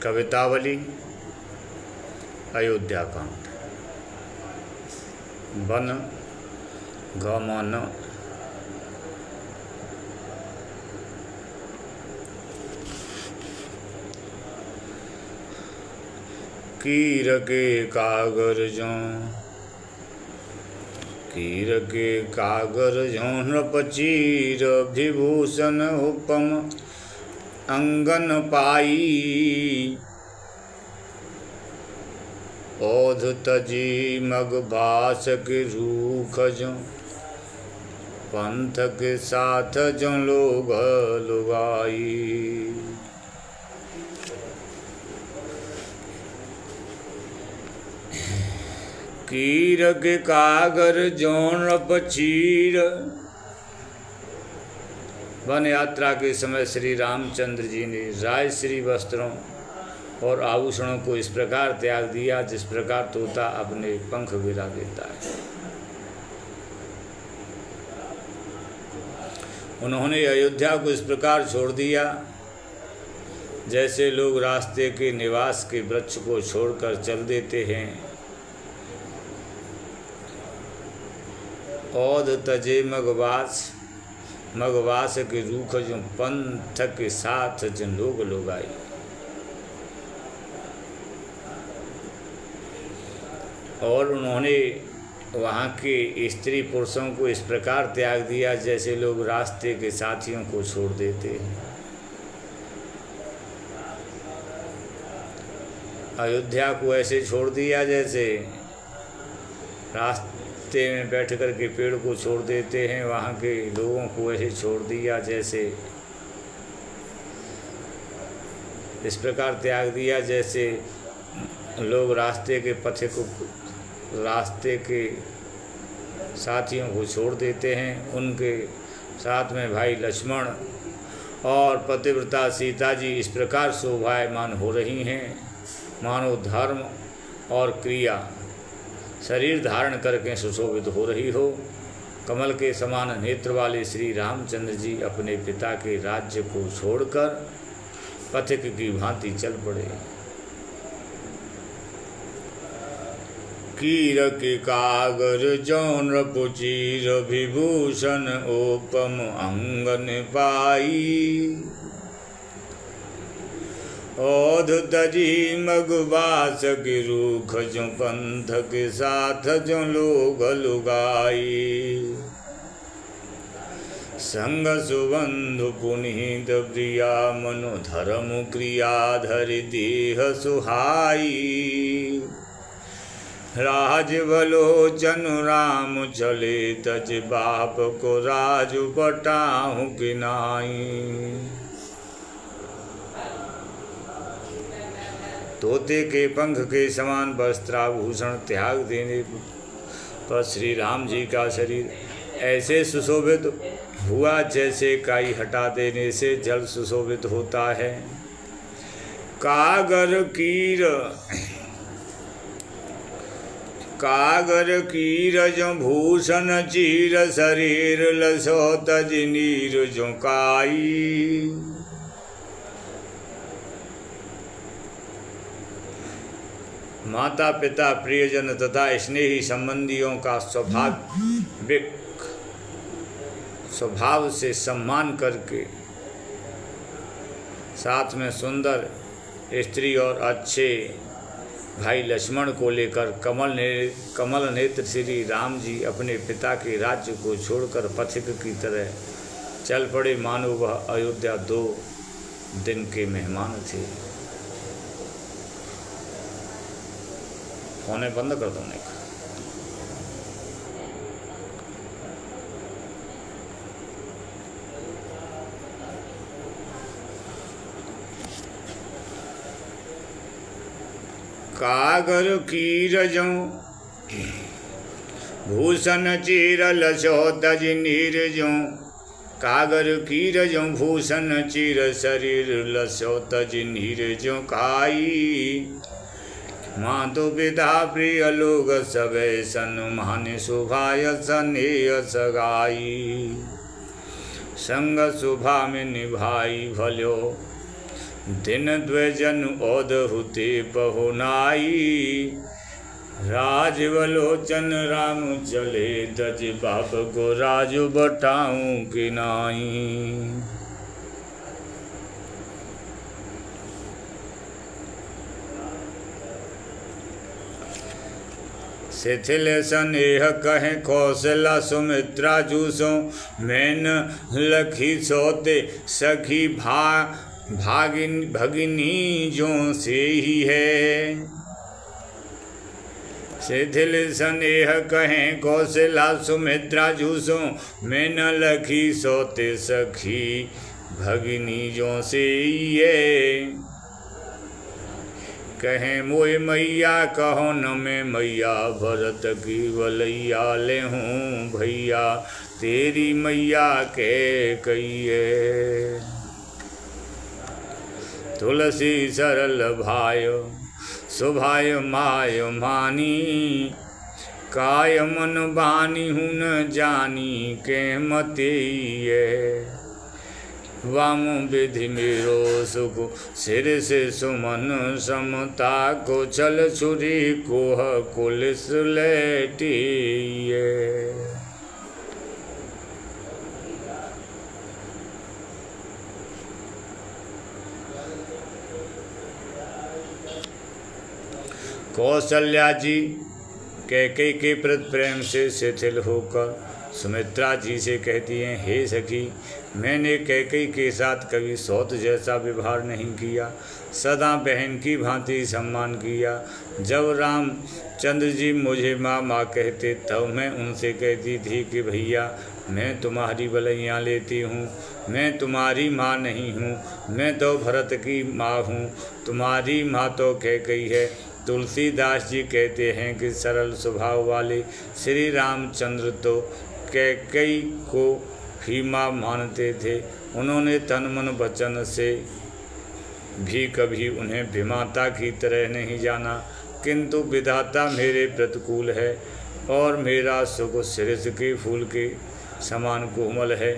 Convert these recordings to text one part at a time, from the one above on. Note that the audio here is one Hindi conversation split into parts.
कवितावली अयोध्या कांड। वन गमन। कीर के कागरजों नृपचीर विभूषण उपम अंगन पाई। ओध तजी मगबास के रूख जो पंथ के साथ जो लोग लुगाई। कीर के कागर जौन नृपचीर। वन यात्रा के समय श्री रामचंद्र जी ने राजश्री वस्त्रों और आभूषणों को इस प्रकार त्याग दिया जिस प्रकार तोता अपने पंख गिरा देता है। उन्होंने अयोध्या को इस प्रकार छोड़ दिया जैसे लोग रास्ते के निवास के वृक्ष को छोड़कर चल देते हैं। औध तजे मगवास के रूख जो पंथ के साथ जन लोग लुगाई। और उन्होंने वहाँ के स्त्री पुरुषों को इस प्रकार त्याग दिया जैसे लोग रास्ते के साथियों को छोड़ देते हैं। अयोध्या को ऐसे छोड़ दिया जैसे रास्ते में बैठ कर के पेड़ को छोड़ देते हैं। वहाँ के लोगों को ऐसे छोड़ दिया जैसे इस प्रकार त्याग दिया जैसे लोग रास्ते के साथियों को छोड़ देते हैं। उनके साथ में भाई लक्ष्मण और पतिव्रता सीता जी इस प्रकार शोभायमान हो रही हैं मानो धर्म और क्रिया शरीर धारण करके सुशोभित हो रही हो। कमल के समान नेत्र वाले श्री रामचंद्र जी अपने पिता के राज्य को छोड़कर पथिक की भांति चल पड़े। कीर के कागर जौन नृपचीर विभूषण उपम अंगन पाई। औध तजी मगबास के रूख जो पंथ के साथ जो लोग लुगाई। संग सुबंधु पुनीत प्रिया मनोधर्म क्रिया धरि देह सुहाई। राज बलोचन राम चले तज बाप को राज बटाहु किनाई। तोते के पंख के समान वस्त्राभूषण त्याग देने पर श्री राम जी का शरीर ऐसे सुशोभित हुआ जैसे काई हटा देने से जल सुशोभित होता है। कागर कीर जो भूषण चीर शरीर लसो तज नीर जो काई। माता पिता प्रियजन तथा स्नेही संबंधियों का स्वभाव से सम्मान करके साथ में सुंदर स्त्री और अच्छे भाई लक्ष्मण को लेकर कमल नेत्र श्री राम जी अपने पिता के राज्य को छोड़कर पथिक की तरह चल पड़े मानो वह अयोध्या 2 दिन के मेहमान थे। फोने बंद कर दो। कागर कीर जो भूषण चीर लसो तज नीर जो। कागर कीर जो भूषण चीर शरीर लसो तज नीर जो काई। मातु पिता प्रिय लोग सबे सन मान शोभाय स्नेह सगाई। संग शुभा में निभाई भल्यो, दिन द्वैजन ओद हुते पहुनाई। राजवलोचन राम चले, दज बाप को राजु बटाऊं कि नाई। शिथिल स्नेह कहें कौशला सुमित्रा जूसो, मैन लखी सोते सखी भगिनी जो से ही है। शिथिल स्नेह कहें कौशला सुमित्रा जूसो, मैन लखी सोते सखी भगिनी जो से ही है। कहें मोय मैया कहो न मैं मैया, भरत की वलैया ले हूँ भैया, तेरी मैया के कहिए। तुलसी सरल भाय सुभाय माय मानी, काय मन बानी हूँ न जानी के मते ये। वाम विधि मेरो सुख सिर से सुमन, समता को छल छुरी कोह कुलिस लेटिए। कौशल्या जी कैकेयी के प्रति प्रेम से शिथिल होकर सुमित्रा जी से कहती हैं, हे सखी, मैंने कैकेयी के साथ कभी सौत जैसा व्यवहार नहीं किया, सदा बहन की भांति सम्मान किया। जब रामचंद्र जी मुझे माँ माँ कहते तब मैं उनसे कहती थी कि भैया मैं तुम्हारी वलैया लेती हूँ, मैं तुम्हारी माँ नहीं हूँ, मैं तो भरत की माँ हूँ, तुम्हारी माँ तो कैकेयी है। तुलसीदास जी कहते हैं कि सरल स्वभाव वाले श्री रामचंद्र तो कैकेयी को ही माँ मानते थे। उन्होंने तन मन वचन से भी कभी उन्हें विमाता की तरह नहीं जाना, किंतु विधाता मेरे प्रतिकूल है और मेरा सुख शिरस के फूल के समान कोमल है,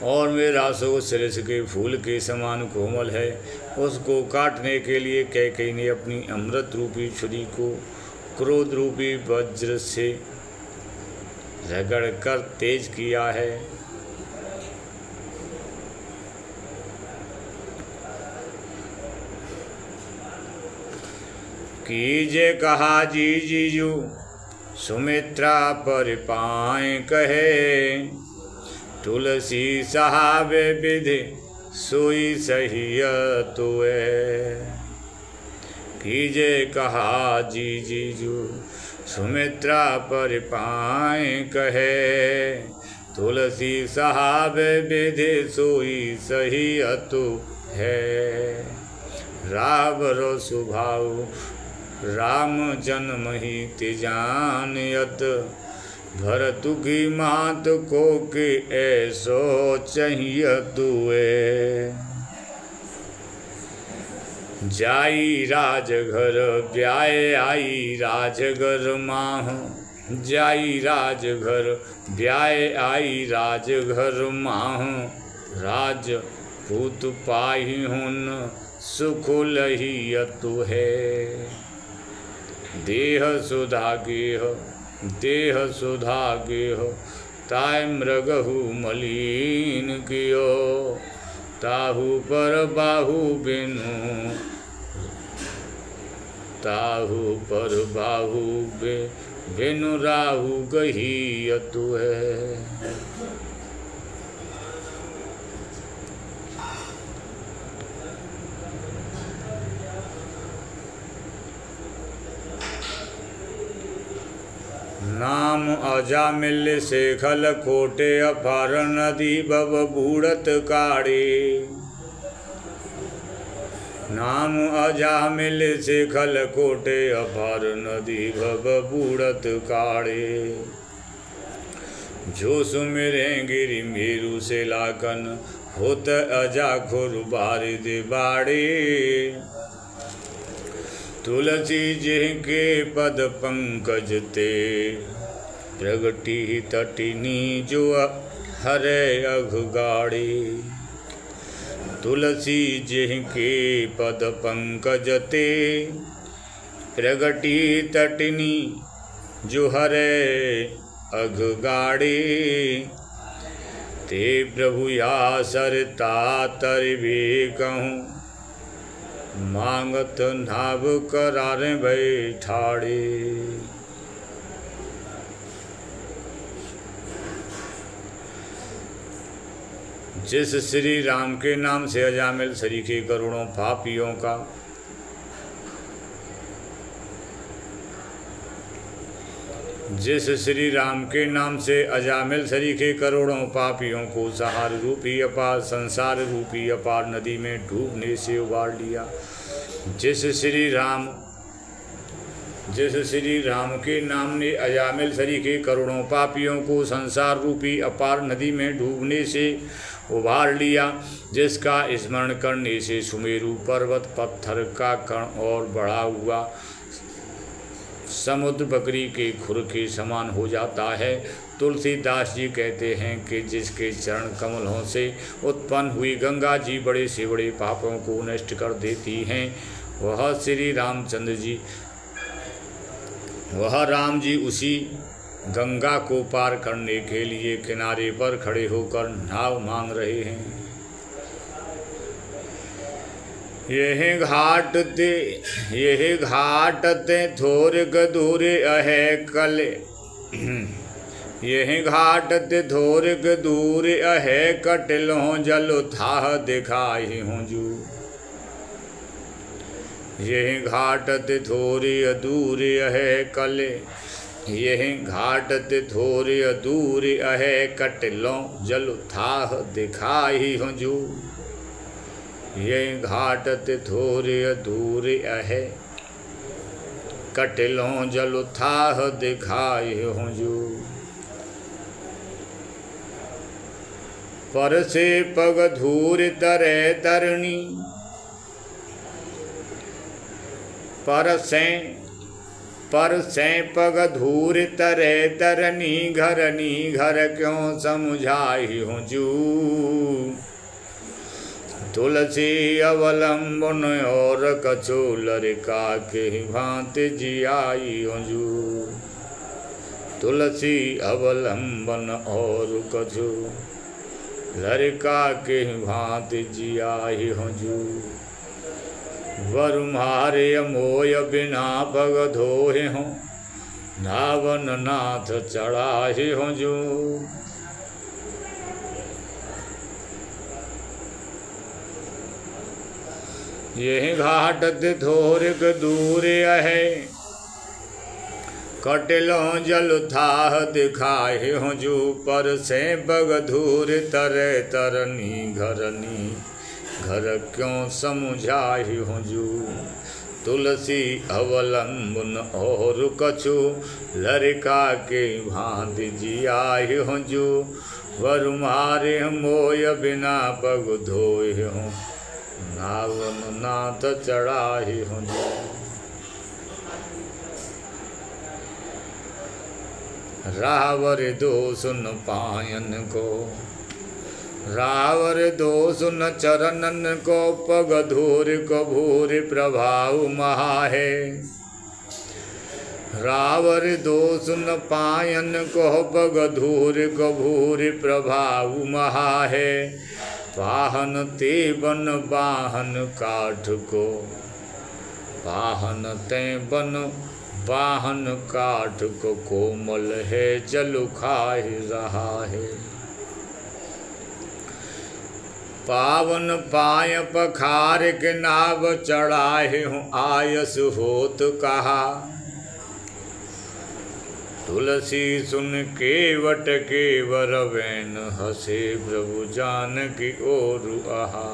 और मेरा सुख शिरस के फूल के समान कोमल है। उसको काटने के लिए कैकेयी ने अपनी अमृत रूपी छुरी को क्रोध रूपी वज्र से रगड़कर तेज किया है। कीजे कहा जी जीजू सुमित्रा पर पाए कहे, तुलसी सहावे विधि सोई सहियतुए। कीजे कहा जी जीजू सुमित्रा पर पाए कहे, तुलसी सहावे विधि सोई सहियतु है। रावरो सुभाव राम जन्म ही तिजानयत, भरतु की मात को कि ऐसो चाहिए तुए। जाई राजघर ब्याए आई राजगर माह, जाई राजघर ब्याए आई राजघर माह, राजपूत पाही हुन सुख लहियतु है। देह सुधा गेह देह सुधा गेह, ताय मृगहु मलिन कियो, ताहु पर बाहु बिनु, ताहु पर बाहु बिनु राहु गहियतु है। नाम अजामिल शेखल कोटे, अपार नदी बब बूढ़त काढ़े। नाम अजामिल शेखल कोटे, अपार नदी बब बूढ़त काढ़े। जो सुमिरे गिरि मेरु से लाकन, होत अजा खुर बारिद बाड़े। तुलसी जी के पद पंकज ते, प्रगति तटिनी जो हरे अघगाड़ी। तुलसी जिनके पद पंकज ते, प्रगटी तटिनी जो हरे अघगाड़ी। ते प्रभु या सरता तरवे कहूँ, मांगत नाव करारे बैठाड़े। जिस श्री राम के नाम से अजामिल सरीखे करोड़ों पापियों का जिस श्री राम के नाम से अजामिल सरीखे करोड़ों पापियों को सहार रूपी अपार संसार रूपी अपार नदी में डूबने से उबार लिया। जिस श्री राम के नाम ने अजामिल सरीखे करोड़ों पापियों को संसार रूपी अपार नदी में डूबने से उबार लिया। जिसका स्मरण करने से सुमेरु पर्वत पत्थर का कण और बढ़ा हुआ समुद्र बकरी के खुर के समान हो जाता है। तुलसीदास जी कहते हैं कि जिसके चरण कमलों से उत्पन्न हुई गंगा जी बड़े से बड़े पापों को नष्ट कर देती हैं, वह श्री रामचंद्र जी, वह राम जी उसी गंगा को पार करने के लिए किनारे पर खड़े होकर नाव मांग रहे हैं। यह घाट ते थोर गदूरे अहे कले। यह घाट ते थोर गदूरे अहे कटलों जल थाह दिखाई हूँ जू। यह घाट ते थोरे अधूरे अहे कले। यह घाट ते थोरे अधूरे अहे कटलों जल थाह दिखाई हूँ जू। ये घाट ते थोरे अधूरे अहे कटलों जल थाह दिखाए हूँ जू। पर से पग धूर तरे तरनी। पर से पग धूर तरे तरनी। घर क्यों समझाई हूँ जू। तुलसी अवलंबन और कछु लरिका के भांति जियाई हूँ। तुलसी अवलंबन और कछु लरिका के भांति जियाई हूँ। वर मारे मोय बिना पग धोए हूँ। नावन नाथ चढ़ाए हूँ। यह घाट ते थोर दूरे अहे कटलों जल थाह दिखाए हूँ जू। पर से बग धूर तरे तरनी। घर क्यों समझाई हूँ जू। तुलसी अवलंबन और कछु लरिका के भांति जियाई हूँ जू। वर मारे मोय बिना पग धोए हूँ। नावन नाथ चढ़ाई हूँ। रावर दो सुन पायन को। रावर दो सुन चरणन को। पग धूर को भूर प्रभाव महा है। रावर दो सुन पायन को। पग धूर को भूर प्रभाव महा है। पाहन ते बन बाहन काठ को। पाहन ते बन बाहन काठ को। कोमल है जल खाए रहा है। पावन पाय पखार के नाव चढ़ाए हूँ। आयस होत कहा। तुलसी सुन केवट केवर वैन हसे। प्रभु जानकी ओर आहा।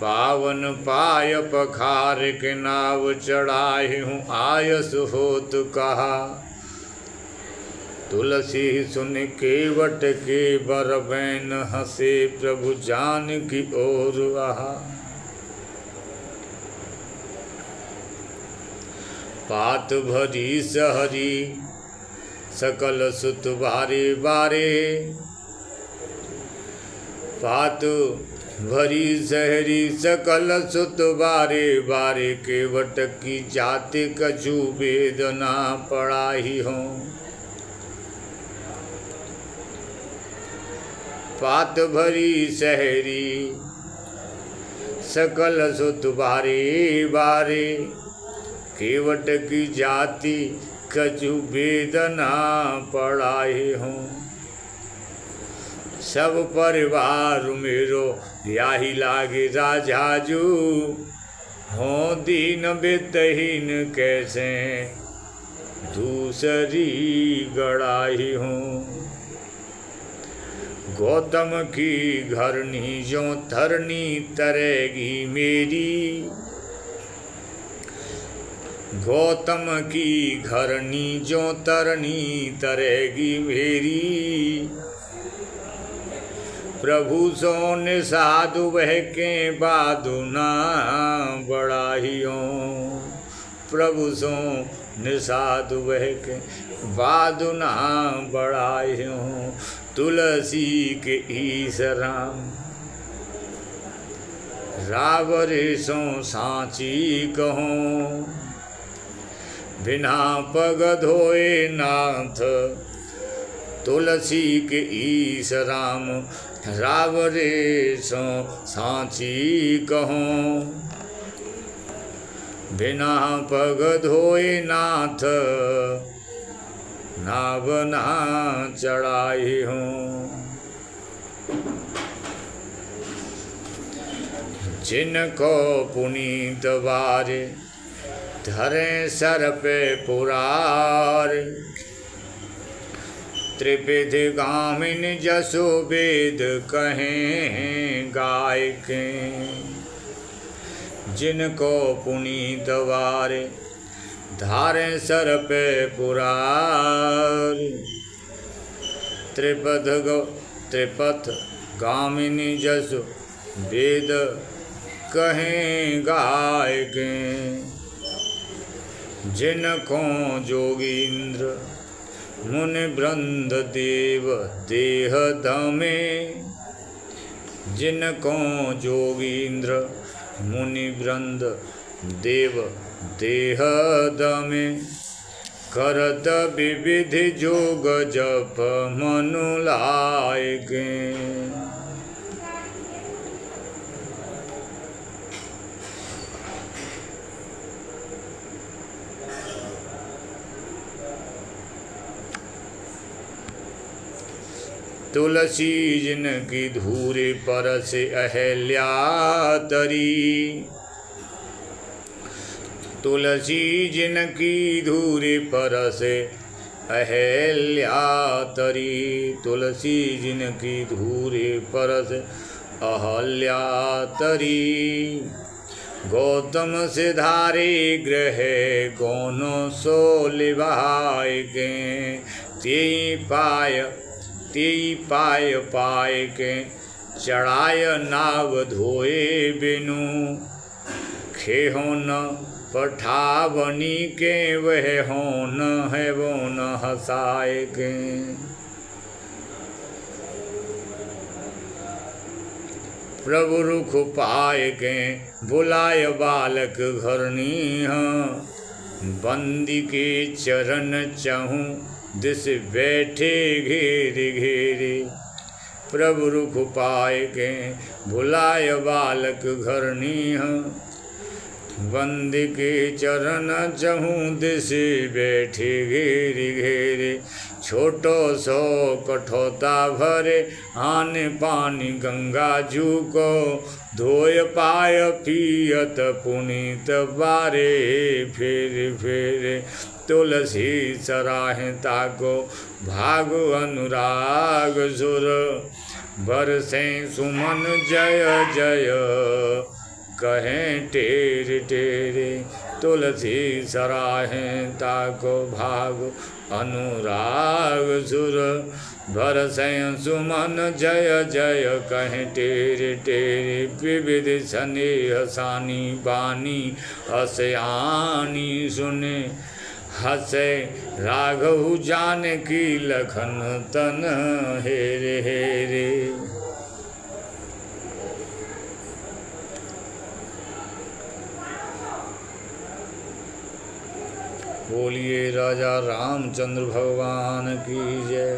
पावन पाय पखार के नाव चढ़ाए हूँ। आयस होत कहा। तुलसी सुन केवट केवर वैन हसे। प्रभु जानकी ओर आहा। पात भरी सहरी सकल सुत बारे बारे। पात भरी सहरी सकल सुत बारे बारे। केवट की जाति कछु भेद ना पड़ाही हो। पात भरी सहरी सकल सुत बारे बारे। केवट की जाति कछु भेद ना पड़ाही हो। सब परिवार मेरो याही लागे राजाजू। हो दीन वित्तहीन कैसे दूसरी गड़ाही हूँ। गौतम की घरनी जो धरनी तरेगी मेरी। गौतम की घरनी जो तरनी तरेगी मेरी। प्रभु सो निषादु वह के बादु ना बढ़ाहियो। प्रभु सो निषादु वह के बादु ना बढ़ाहियो। तुलसी के ईश राम रावरे सो सांची कहो। बिना पग धोए नाथ तुलसी के ईश राम रावरे सो सांची कहो। बिना पग धोए नाथ नाव ना चढ़ाई हूँ। जिनको पुनीत बारे धरे सर पे पुरार। त्रिविध गामिन जसो वेद कहें गाय के। जिनको पुनीत वारे धारे सर पे पुरार। त्रिपथ गामिनी जसो वेद कहें गाय के। जिनको जोगींद्र मुनि वृंद देव देह दमे। जिनको जोगींद्र मुनि वृंद देव देह दमे। करत विविध जोग जप मनु लायके। तुलसी जिनकी धूरे पर से अहल्या तरी। तुलसी जिनकी धूरे पर से अहल्या तरी। तुलसी जिनकी धूरे पर से अहल्या तरी। गौतम से धारे ग्रह कोनो सो लिवाय के। तेई पाय पाय के चढ़ाय नाव धोए बिनु। खेहो न पठावनी के वह हो न है वो न हसाए के। प्रभु रुख पाए के बुलाय बालक घरनी। बंदी के चरण चहूँ दिस बैठे घेरे घेरे। प्रभु रुख पाए के बुलाय बालक घरनी। बंदी के चरण चहूँ दिस बैठे घेरे घेरे। छोटो सो कठोता भरे आने पानी गंगा जू को। धोय पाय पियत पुनीत बारे फेर फेरे। तुलसी सराहे ताको भाग अनुराग सुर। बरसे सुमन जय जय कहें टेरे टेरे। तुलसी सराहे ताको भाग अनुराग सुर। बरसे सुमन जय जय कहें टेरे टेरे। विविध स्नेह सानी बानी असयानी सुने। हंसे राघव जानकी लखन तन हेरे हेरे। बोलिए राजा रामचंद्र भगवान की जय।